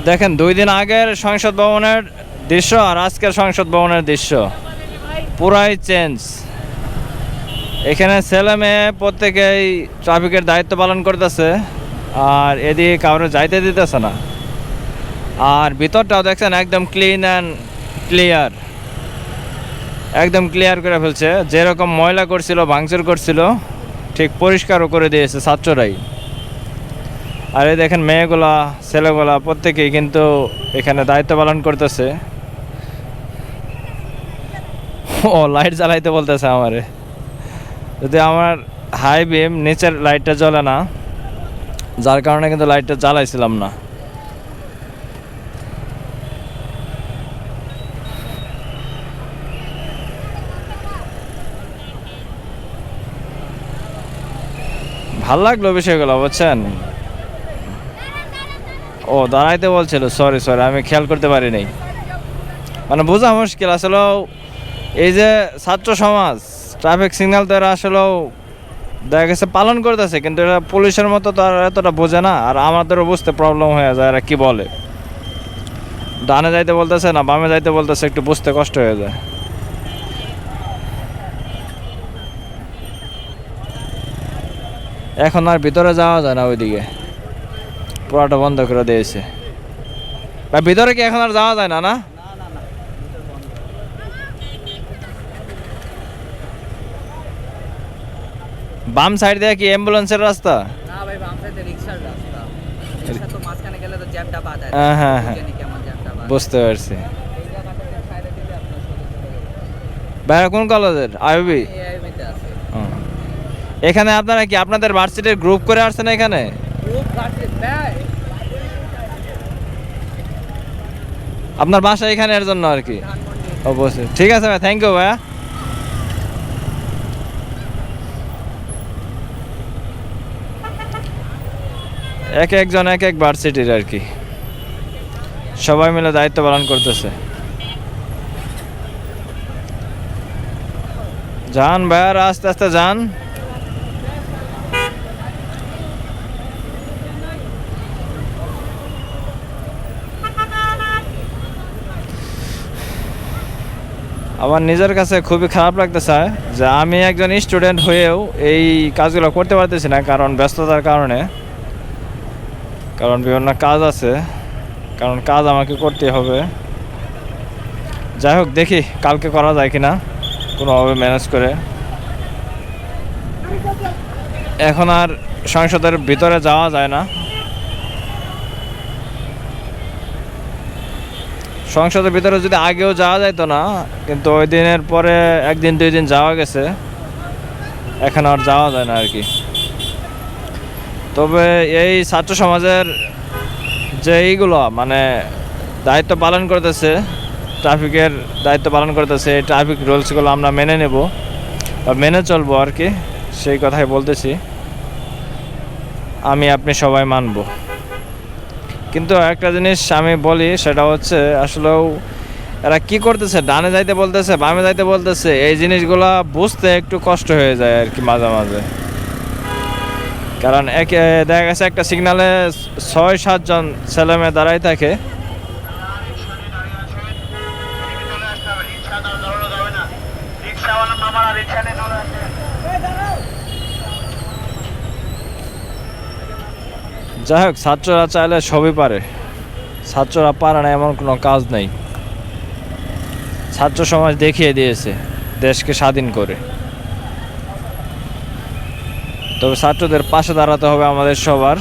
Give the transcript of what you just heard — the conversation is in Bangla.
দেখেন 2 দিন আগের সংসদ ভবনের দৃশ্য আর আজকের সংসদ ভবনের দৃশ্য পুরাই চেঞ্জ। এখানে ছেলে মেয়ে প্রত্যেকেই ট্রাফিকের দায়িত্ব পালন করতেছে, আর এদিকে কাউরে যাইতে দিতেছে না। আর ভিতরটাও দেখছেন একদম ক্লিন অ্যান্ড ক্লিয়ার, একদম ক্লিয়ার করে ফেলছে। যেরকম ময়লা করছিল, ভাঙচুর করছিল, ঠিক পরিষ্কারও করে দিয়েছে ছাত্ররাই। আর এই দেখেন মেয়েগুলা ছেলেগুলা প্রত্যেকেই কিন্তু এখানে দায়িত্ব পালন করতেছে। ও লাইট জ্বালাইতে বলতেছে আমারে, যদি আমার হাই বিম নিচের লাইটটা জ্বলে না, যার কারণে কিন্তু লাইটটা জ্বালাইছিলাম না। ভাল লাগলো বিষয়গুলো, বুঝছেন। ও দাঁড়াইতে বলছিল, সরি আমি খেয়াল করতে পারিনি। মানে বোঝা মুশকিল আসলেও, এই যে ছাত্র সমাজ ট্রাফিক সিগন্যাল তো এরা আসলেও দেখা গেছে পালন করতেছে, কিন্তু এরা পুলিশের মতো তো আর এতটা বোঝে না। আর আমাদেরও বুঝতে প্রবলেম হয়ে যায় এরা কি বলে, ডানে যাইতে বলতেছে না বামে যাইতে বলতেছে, একটু বুঝতে কষ্ট হয়ে যায়। এখন আর ভিতরে যাওয়া যায় না, ওইদিকে পুরাটা বন্ধ করে দিয়েছে। বা ভিতরে কি এখন আর যাওয়া যায় না? না, বাম সাইড দিয়ে কি অ্যাম্বুলেন্সের রাস্তা? না ভাই, বাম সাইডে রিকশার রাস্তা। রিকশা তো মাঝখানে গেলে তো জ্যামটা বাধা। হ্যাঁ, জানি কেমন জ্যামটা বাধা। বুঝতে পারছি। এই জায়গাটাতে সাইডে দিলে আপনার সোজা চলে যাবে। ভাইয়া কোন কলেজের? আইবি। এআইবিতে আছে। এখানে আপনারা কি আপনাদের ভার্সিটির গ্রুপ করে আসছেন এখানে? গ্রুপ ভার্সিটি ভাই। আপনার বাসা এখানে এর জন্য আর কি? অবশ্যই, ঠিক আছে ভাই, থ্যাংক ইউ ভাইয়া। একজন এক ভার্সিটির আর কি, সবাই মিলে দায়িত্ব পালন করতেছে। যান ভাইয়া, আস্তে আস্তে যান। আমার নিজের কাছে খুবই খারাপ লাগতেছে যে আমি একজন স্টুডেন্ট হয়েও এই কাজগুলো করতে পারতেছি না, কারণ ব্যস্ততার কারণে। কারণ বিভিন্ন কাজ আছে, কারণ কাজ আমাকে করতে হবে। যাই হোক, দেখি কালকে করা যায় কিনা কোনোভাবে ম্যানেজ করে। এখন আর সংসদের ভিতরে যাওয়া যায় না। সংসদের ভিতরে যদি আগেও যাওয়া যাইতো না, কিন্তু ওই দিনের পরে 1-2 দিন যাওয়া গেছে, এখন আর যাওয়া যায় না আর কি। তবে এই ছাত্র সমাজের যে এইগুলো মানে দায়িত্ব পালন করতেছে, ট্রাফিকের দায়িত্ব পালন করতেছে, এই ট্রাফিক রুলসগুলো আমরা মেনে নেব বা মেনে চলবো আর কি, সেই কথাই বলতেছি। আপনি সবাই মানব। কিন্তু একটা জিনিস আমি বলি, সেটা হচ্ছে আসলেও এরা কি করতেছে, ডানে যাইতে বলতেছে বামে যাইতে বলতেছে, এই জিনিসগুলা বুঝতে একটু কষ্ট হয়ে যায় আর কি মাঝে মাঝে। কারণ দেখা গেছে একটা সিগনালে 6-7 জন ছেলে মেয়ে দাঁড়াই থাকে। যাই হোক, ছাত্ররা চাইলে সবই পারে, ছাত্ররা পারে না এমন কোনো কাজ নেই। ছাত্র সমাজ দেখিয়ে দিয়েছে দেশকে স্বাধীন করে। তবে ছাত্রদের পাশে দাঁড়াতে হবে আমাদের সবার।